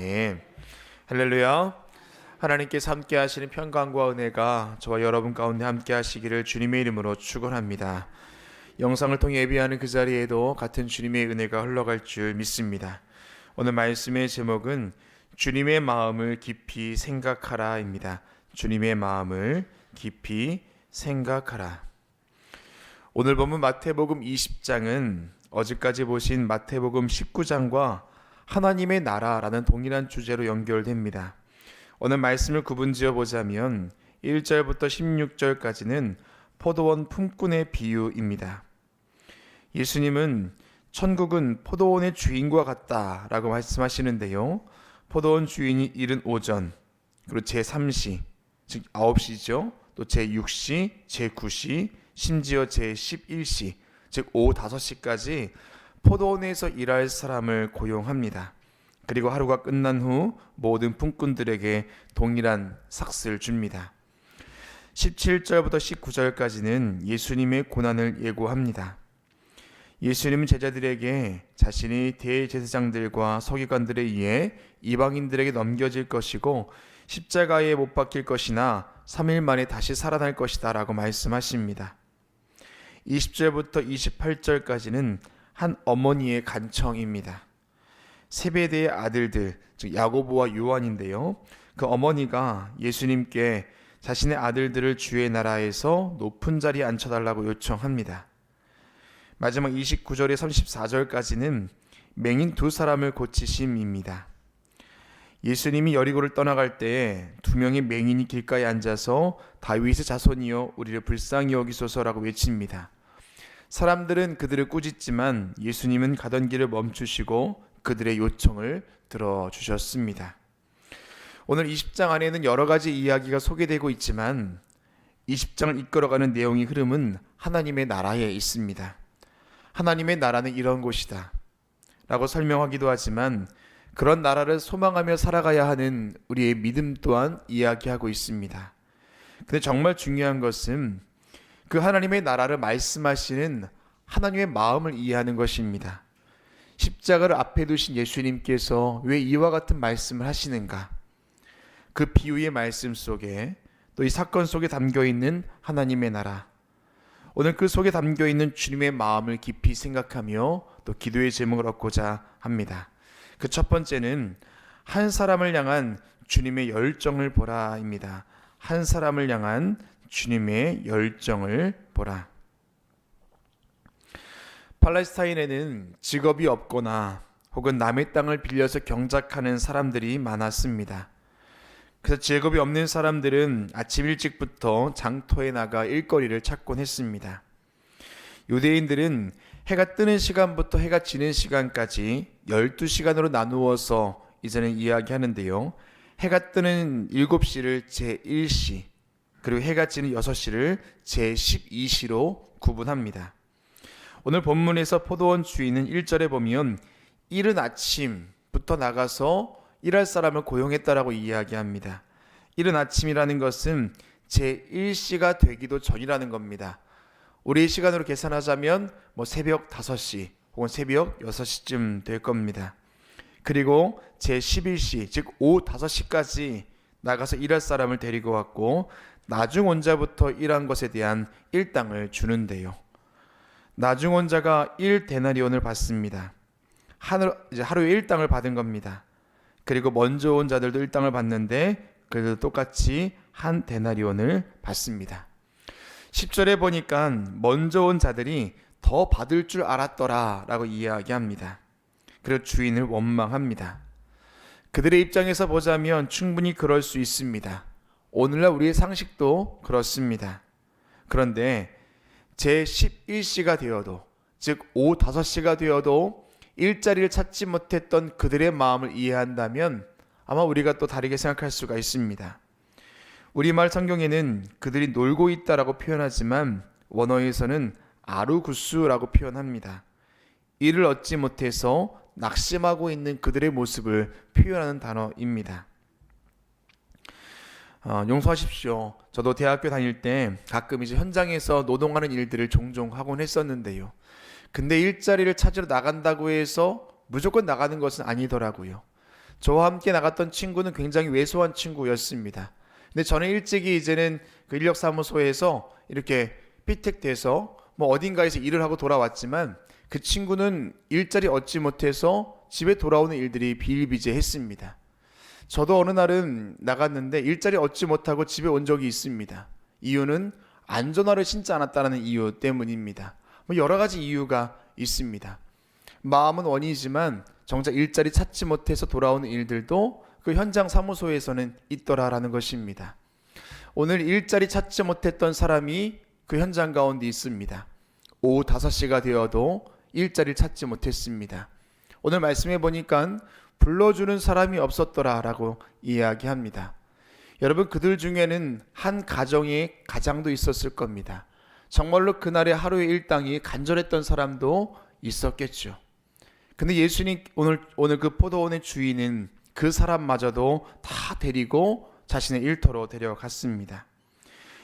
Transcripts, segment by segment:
네. 할렐루야. 하나님께서 함께 하시는 평강과 은혜가 저와 여러분 가운데 함께 하시기를 주님의 이름으로 축원합니다. 영상을 통해 예배하는 그 자리에도 같은 주님의 은혜가 흘러갈 줄 믿습니다. 오늘 말씀의 제목은 주님의 마음을 깊이 생각하라입니다. 주님의 마음을 깊이 생각하라. 오늘 본문 마태복음 20장은 어제까지 보신 마태복음 19장과 하나님의 나라라는 동일한 주제로 연결됩니다. 오늘 말씀을 구분지어 보자면 1절부터 16절까지는 포도원 품꾼의 비유입니다. 예수님은 천국은 포도원의 주인과 같다라고 말씀하시는데요. 포도원 주인이 이른 오전, 그리고 제3시, 즉 9시죠. 또 제6시, 제9시, 심지어 제11시, 즉 오후 5시까지 포도원에서 일할 사람을 고용합니다. 그리고 하루가 끝난 후 모든 품꾼들에게 동일한 삭스를 줍니다. 17절부터 19절까지는 예수님의 고난을 예고합니다. 예수님은 제자들에게 자신이 대제사장들과 서기관들에 의해 이방인들에게 넘겨질 것이고 십자가에 못 박힐 것이나 3일 만에 다시 살아날 것이다 라고 말씀하십니다. 20절부터 28절까지는 한 어머니의 간청입니다. 세베대의 아들들, 즉 야고보와 요한인데요. 그 어머니가 예수님께 자신의 아들들을 주의 나라에서 높은 자리에 앉혀달라고 요청합니다. 마지막 29절에 34절까지는 맹인 두 사람을 고치심입니다. 예수님이 여리고를 떠나갈 때 두 명의 맹인이 길가에 앉아서 다윗의 자손이여 우리를 불쌍히 여기소서라고 외칩니다. 사람들은 그들을 꾸짖지만 예수님은 가던 길을 멈추시고 그들의 요청을 들어주셨습니다. 오늘 20장 안에는 여러 가지 이야기가 소개되고 있지만 20장을 이끌어가는 내용의 흐름은 하나님의 나라에 있습니다. 하나님의 나라는 이런 곳이다 라고 설명하기도 하지만 그런 나라를 소망하며 살아가야 하는 우리의 믿음 또한 이야기하고 있습니다. 근데 정말 중요한 것은 그 하나님의 나라를 말씀하시는 하나님의 마음을 이해하는 것입니다. 십자가를 앞에 두신 예수님께서 왜 이와 같은 말씀을 하시는가? 그 비유의 말씀 속에 또 이 사건 속에 담겨있는 하나님의 나라, 오늘 그 속에 담겨있는 주님의 마음을 깊이 생각하며 또 기도의 제목을 얻고자 합니다. 그 첫 번째는 한 사람을 향한 주님의 열정을 보라입니다. 한 사람을 향한 주님의 열정을 보라. 팔레스타인에는 직업이 없거나 혹은 남의 땅을 빌려서 경작하는 사람들이 많았습니다. 그래서 직업이 없는 사람들은 아침 일찍부터 장터에 나가 일거리를 찾곤 했습니다. 유대인들은 해가 뜨는 시간부터 해가 지는 시간까지 12시간으로 나누어서 이제는 이야기하는데요. 해가 뜨는 7시를 제1시, 그리고 해가 지는 6시를 제12시로 구분합니다. 오늘 본문에서 포도원 주인은 1절에 보면 이른 아침부터 나가서 일할 사람을 고용했다라고 이야기합니다. 이른 아침이라는 것은 제1시가 되기도 전이라는 겁니다. 우리의 시간으로 계산하자면 새벽 5시 혹은 새벽 6시쯤 될 겁니다. 그리고 제11시, 즉 오후 5시까지 나가서 일할 사람을 데리고 왔고 나중 온자부터 일한 것에 대한 일당을 주는데요. 나중 온자가 1데나리온을 받습니다. 하루에 일당을 받은 겁니다. 그리고 먼저 온 자들도 일당을 받는데 그래도 똑같이 한 데나리온을 받습니다. 10절에 보니까 먼저 온 자들이 더 받을 줄 알았더라 라고 이야기합니다. 그리고 주인을 원망합니다. 그들의 입장에서 보자면 충분히 그럴 수 있습니다. 오늘날 우리의 상식도 그렇습니다. 그런데 제11시가 되어도, 즉 오후 5시가 되어도 일자리를 찾지 못했던 그들의 마음을 이해한다면 아마 우리가 또 다르게 생각할 수가 있습니다. 우리말 성경에는 그들이 놀고 있다라고 표현하지만 원어에서는 아루구스라고 표현합니다. 이를 얻지 못해서 낙심하고 있는 그들의 모습을 표현하는 단어입니다. 용서하십시오. 저도 대학교 다닐 때 가끔 이제 현장에서 노동하는 일들을 종종 하곤 했었는데요. 근데 일자리를 찾으러 나간다고 해서 무조건 나가는 것은 아니더라고요. 저와 함께 나갔던 친구는 굉장히 왜소한 친구였습니다. 근데 저는 일찍이 이제는 그 인력사무소에서 이렇게 피택돼서 뭐 어딘가에서 일을 하고 돌아왔지만 그 친구는 일자리 얻지 못해서 집에 돌아오는 일들이 비일비재했습니다. 저도 어느 날은 나갔는데 일자리 얻지 못하고 집에 온 적이 있습니다. 이유는 안전화를 신지 않았다는 이유 때문입니다. 뭐 여러 가지 이유가 있습니다. 마음은 원이지만 정작 일자리 찾지 못해서 돌아오는 일들도 그 현장 사무소에서는 있더라라는 것입니다. 오늘 일자리 찾지 못했던 사람이 그 현장 가운데 있습니다. 오후 5시가 되어도 일자리를 찾지 못했습니다. 오늘 말씀해 보니까 불러주는 사람이 없었더라라고 이야기합니다. 여러분, 그들 중에는 한 가정에 가장도 있었을 겁니다. 정말로 그날의 하루의 일당이 간절했던 사람도 있었겠죠. 근데 예수님 오늘 그 포도원의 주인은 그 사람마저도 다 데리고 자신의 일터로 데려갔습니다.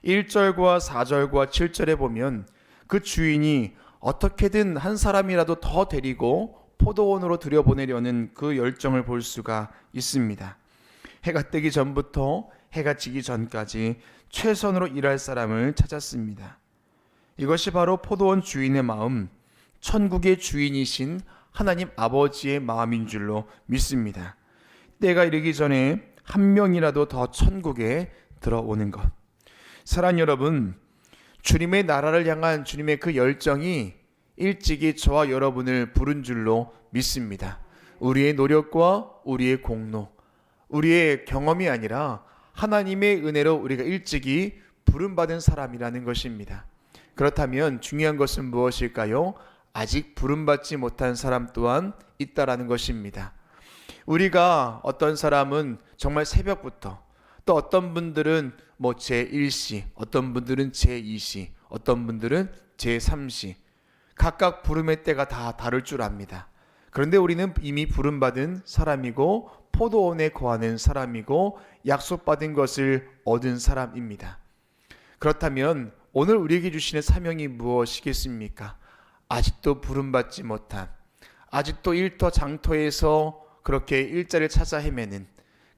1절과 4절과 7절에 보면 그 주인이 어떻게든 한 사람이라도 더 데리고 포도원으로 들여보내려는 그 열정을 볼 수가 있습니다. 해가 뜨기 전부터 해가 지기 전까지 최선으로 일할 사람을 찾았습니다. 이것이 바로 포도원 주인의 마음, 천국의 주인이신 하나님 아버지의 마음인 줄로 믿습니다. 때가 이르기 전에 한 명이라도 더 천국에 들어오는 것. 사랑하는 여러분, 주님의 나라를 향한 주님의 그 열정이 일찍이 저와 여러분을 부른 줄로 믿습니다. 우리의 노력과 우리의 공로, 우리의 경험이 아니라 하나님의 은혜로 우리가 일찍이 부름받은 사람이라는 것입니다. 그렇다면 중요한 것은 무엇일까요? 아직 부름받지 못한 사람 또한 있다라는 것입니다. 우리가 어떤 사람은 정말 새벽부터, 또 어떤 분들은 뭐 제1시, 어떤 분들은 제2시, 어떤 분들은 제3시, 각각 부름의 때가 다 다를 줄 압니다. 그런데 우리는 이미 부름받은 사람이고 포도원에 거하는 사람이고 약속받은 것을 얻은 사람입니다. 그렇다면 오늘 우리에게 주시는 사명이 무엇이겠습니까? 아직도 부름받지 못한, 아직도 일터 장터에서 그렇게 일자리를 찾아 헤매는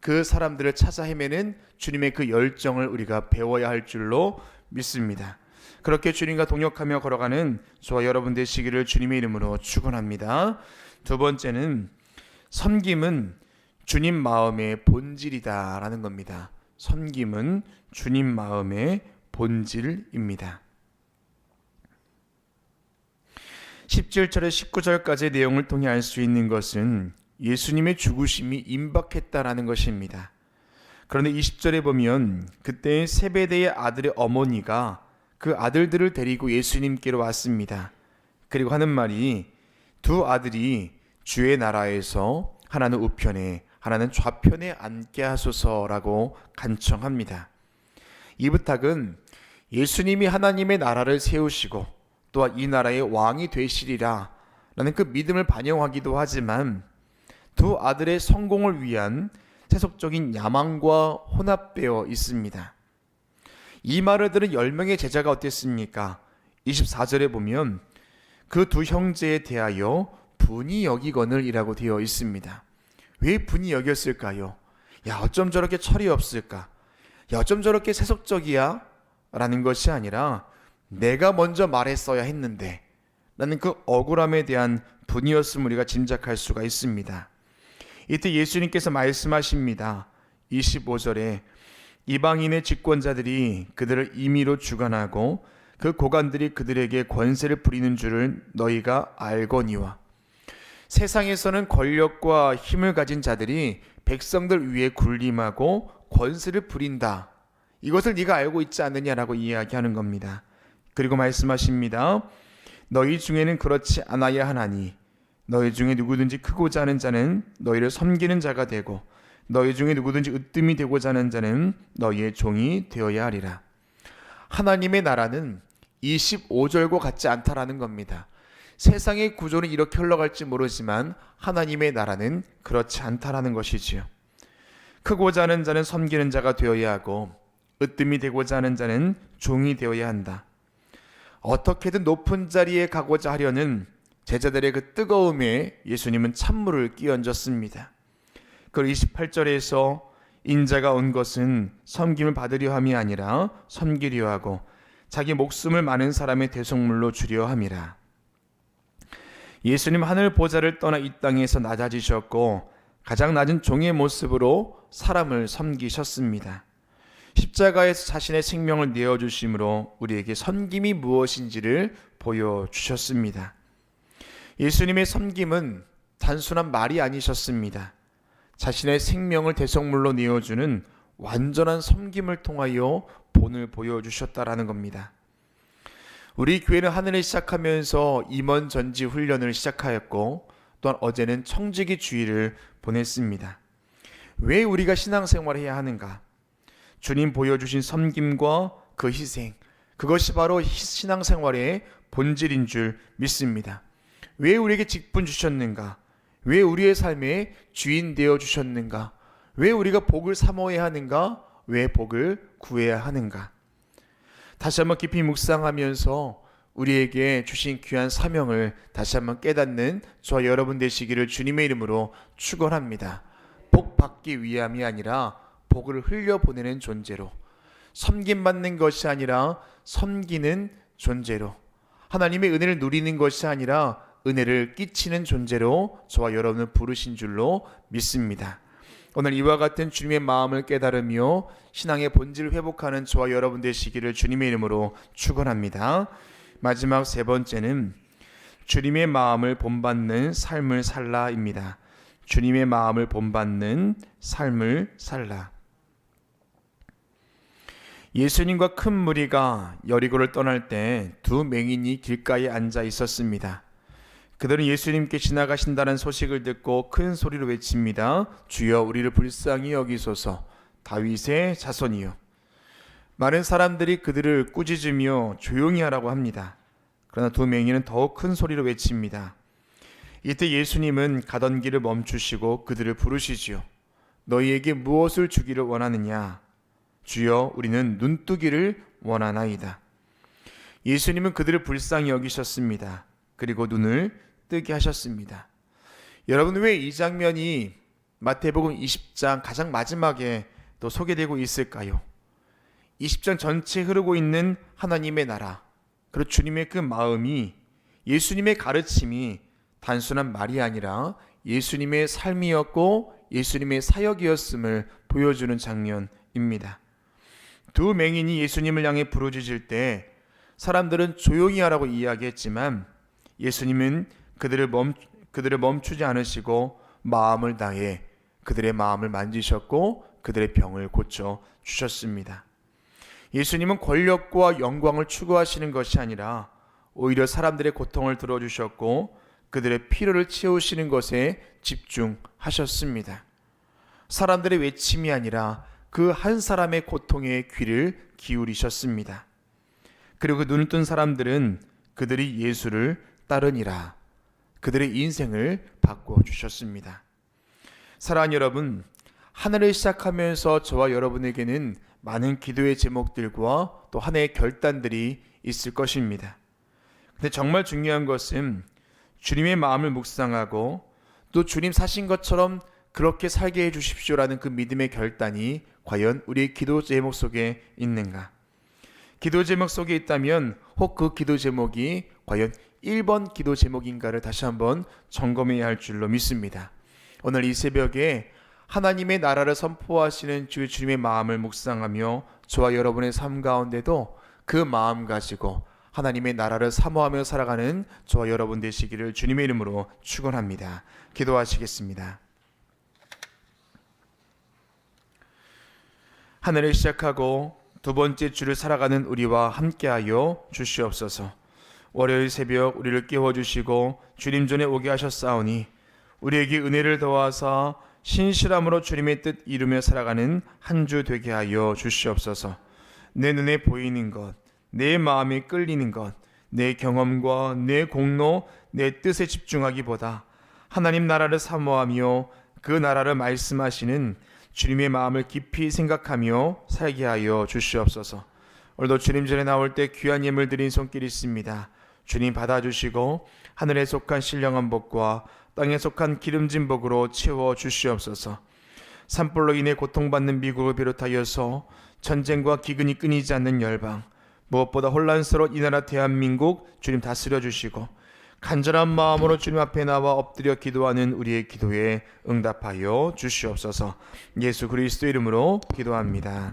그 사람들을 찾아 헤매는 주님의 그 열정을 우리가 배워야 할 줄로 믿습니다. 그렇게 주님과 동역하며 걸어가는 저와 여러분 되시기를 주님의 이름으로 축원합니다. 두 번째는 섬김은 주님 마음의 본질이다라는 겁니다. 섬김은 주님 마음의 본질입니다. 17절에 19절까지의 내용을 통해 알 수 있는 것은 예수님의 죽으심이 임박했다라는 것입니다. 그런데 20절에 보면 그때 세베대의 아들의 어머니가 그 아들들을 데리고 예수님께로 왔습니다. 그리고 하는 말이 두 아들이 주의 나라에서 하나는 우편에 하나는 좌편에 앉게 하소서라고 간청합니다. 이 부탁은 예수님이 하나님의 나라를 세우시고 또한 이 나라의 왕이 되시리라 라는 그 믿음을 반영하기도 하지만 두 아들의 성공을 위한 세속적인 야망과 혼합되어 있습니다. 이 말을 들은 10명의 제자가 어땠습니까? 24절에 보면 그 두 형제에 대하여 분이 여기거늘 이라고 되어 있습니다. 왜 분이 여겼을까요? 야, 어쩜 저렇게 철이 없을까? 야, 어쩜 저렇게 세속적이야? 라는 것이 아니라 내가 먼저 말했어야 했는데 라는 그 억울함에 대한 분이었음을 우리가 짐작할 수가 있습니다. 이때 예수님께서 말씀하십니다. 25절에 이방인의 집권자들이 그들을 임의로 주관하고 그 고관들이 그들에게 권세를 부리는 줄을 너희가 알거니와 세상에서는 권력과 힘을 가진 자들이 백성들 위에 군림하고 권세를 부린다. 이것을 네가 알고 있지 않느냐라고 이야기하는 겁니다. 그리고 말씀하십니다. 너희 중에는 그렇지 않아야 하나니 너희 중에 누구든지 크고자 하는 자는 너희를 섬기는 자가 되고 너희 중에 누구든지 으뜸이 되고자 하는 자는 너희의 종이 되어야 하리라. 하나님의 나라는 25절과 같지 않다라는 겁니다. 세상의 구조는 이렇게 흘러갈지 모르지만 하나님의 나라는 그렇지 않다라는 것이지요. 크고자 하는 자는 섬기는 자가 되어야 하고 으뜸이 되고자 하는 자는 종이 되어야 한다. 어떻게든 높은 자리에 가고자 하려는 제자들의 그 뜨거움에 예수님은 찬물을 끼얹었습니다. 그 28절에서 인자가 온 것은 섬김을 받으려 함이 아니라 섬기려 하고 자기 목숨을 많은 사람의 대속물로 주려 함이라. 예수님 하늘 보좌를 떠나 이 땅에서 낮아지셨고 가장 낮은 종의 모습으로 사람을 섬기셨습니다. 십자가에서 자신의 생명을 내어주심으로 우리에게 섬김이 무엇인지를 보여주셨습니다. 예수님의 섬김은 단순한 말이 아니셨습니다. 자신의 생명을 대속물로 내어주는 완전한 섬김을 통하여 본을 보여주셨다라는 겁니다. 우리 교회는 하늘을 시작하면서 임원 전지 훈련을 시작하였고 또한 어제는 청지기 주일을 보냈습니다. 왜 우리가 신앙생활을 해야 하는가? 주님 보여주신 섬김과 그 희생, 그것이 바로 신앙생활의 본질인 줄 믿습니다. 왜 우리에게 직분 주셨는가? 왜 우리의 삶에 주인 되어 주셨는가? 왜 우리가 복을 사모해야 하는가? 왜 복을 구해야 하는가? 다시 한번 깊이 묵상하면서 우리에게 주신 귀한 사명을 다시 한번 깨닫는 저와 여러분 되시기를 주님의 이름으로 축원합니다. 복 받기 위함이 아니라 복을 흘려보내는 존재로, 섬김받는 것이 아니라 섬기는 존재로, 하나님의 은혜를 누리는 것이 아니라 은혜를 끼치는 존재로 저와 여러분을 부르신 줄로 믿습니다. 오늘 이와 같은 주님의 마음을 깨달으며 신앙의 본질을 회복하는 저와 여러분 되시기를 주님의 이름으로 축원합니다. 마지막 세 번째는 주님의 마음을 본받는 삶을 살라입니다. 주님의 마음을 본받는 삶을 살라. 예수님과 큰 무리가 여리고를 떠날 때 두 맹인이 길가에 앉아 있었습니다. 그들은 예수님께 지나가신다는 소식을 듣고 큰 소리로 외칩니다. 주여 우리를 불쌍히 여기소서. 다윗의 자손이요. 많은 사람들이 그들을 꾸짖으며 조용히 하라고 합니다. 그러나 두 맹인은 더욱 큰 소리로 외칩니다. 이때 예수님은 가던 길을 멈추시고 그들을 부르시지요. 너희에게 무엇을 주기를 원하느냐? 주여 우리는 눈뜨기를 원하나이다. 예수님은 그들을 불쌍히 여기셨습니다. 그리고 눈을 뜨게 하셨습니다. 여러분, 왜 이 장면이 마태복음 20장 가장 마지막에 또 소개되고 있을까요? 20장 전체에 흐르고 있는 하나님의 나라, 그리고 주님의 그 마음이, 예수님의 가르침이 단순한 말이 아니라 예수님의 삶이었고 예수님의 사역이었음을 보여주는 장면입니다. 두 맹인이 예수님을 향해 부르짖을 때 사람들은 조용히 하라고 이야기했지만 예수님은 그들을 멈추지 않으시고 마음을 다해 그들의 마음을 만지셨고 그들의 병을 고쳐 주셨습니다. 예수님은 권력과 영광을 추구하시는 것이 아니라 오히려 사람들의 고통을 들어주셨고 그들의 필요를 채우시는 것에 집중하셨습니다. 사람들의 외침이 아니라 그 한 사람의 고통에 귀를 기울이셨습니다. 그리고 그 눈을 뜬 사람들은 그들이 예수를 따르니라 그들의 인생을 바꿔주셨습니다. 사랑하는 여러분, 하늘을 시작하면서 저와 여러분에게는 많은 기도의 제목들과 또 한 해의 결단들이 있을 것입니다. 근데 정말 중요한 것은 주님의 마음을 묵상하고 또 주님 사신 것처럼 그렇게 살게 해주십시오라는 그 믿음의 결단이 과연 우리의 기도 제목 속에 있는가? 기도 제목 속에 있다면 혹 그 기도 제목이 과연 1번 기도 제목인가를 다시 한번 점검해야 할 줄로 믿습니다. 오늘 이 새벽에 하나님의 나라를 선포하시는 주님의 마음을 묵상하며 저와 여러분의 삶 가운데도 그 마음 가지고 하나님의 나라를 사모하며 살아가는 저와 여러분 되시기를 주님의 이름으로 축원합니다. 기도하시겠습니다. 하늘을 시작하고 두 번째 주를 살아가는 우리와 함께하여 주시옵소서. 월요일 새벽 우리를 깨워주시고 주님 전에 오게 하셨사오니 우리에게 은혜를 더하사 신실함으로 주님의 뜻 이루며 살아가는 한 주 되게 하여 주시옵소서. 내 눈에 보이는 것, 내 마음에 끌리는 것, 내 경험과 내 공로, 내 뜻에 집중하기보다 하나님 나라를 사모하며 그 나라를 말씀하시는 주님의 마음을 깊이 생각하며 살게 하여 주시옵소서. 오늘도 주님 전에 나올 때 귀한 예물 드린 손길이 있습니다. 주님 받아주시고 하늘에 속한 신령한 복과 땅에 속한 기름진 복으로 채워 주시옵소서. 산불로 인해 고통받는 미국을 비롯하여서 전쟁과 기근이 끊이지 않는 열방, 무엇보다 혼란스러운 이 나라 대한민국 주님 다스려 주시고 간절한 마음으로 주님 앞에 나와 엎드려 기도하는 우리의 기도에 응답하여 주시옵소서. 예수 그리스도 이름으로 기도합니다.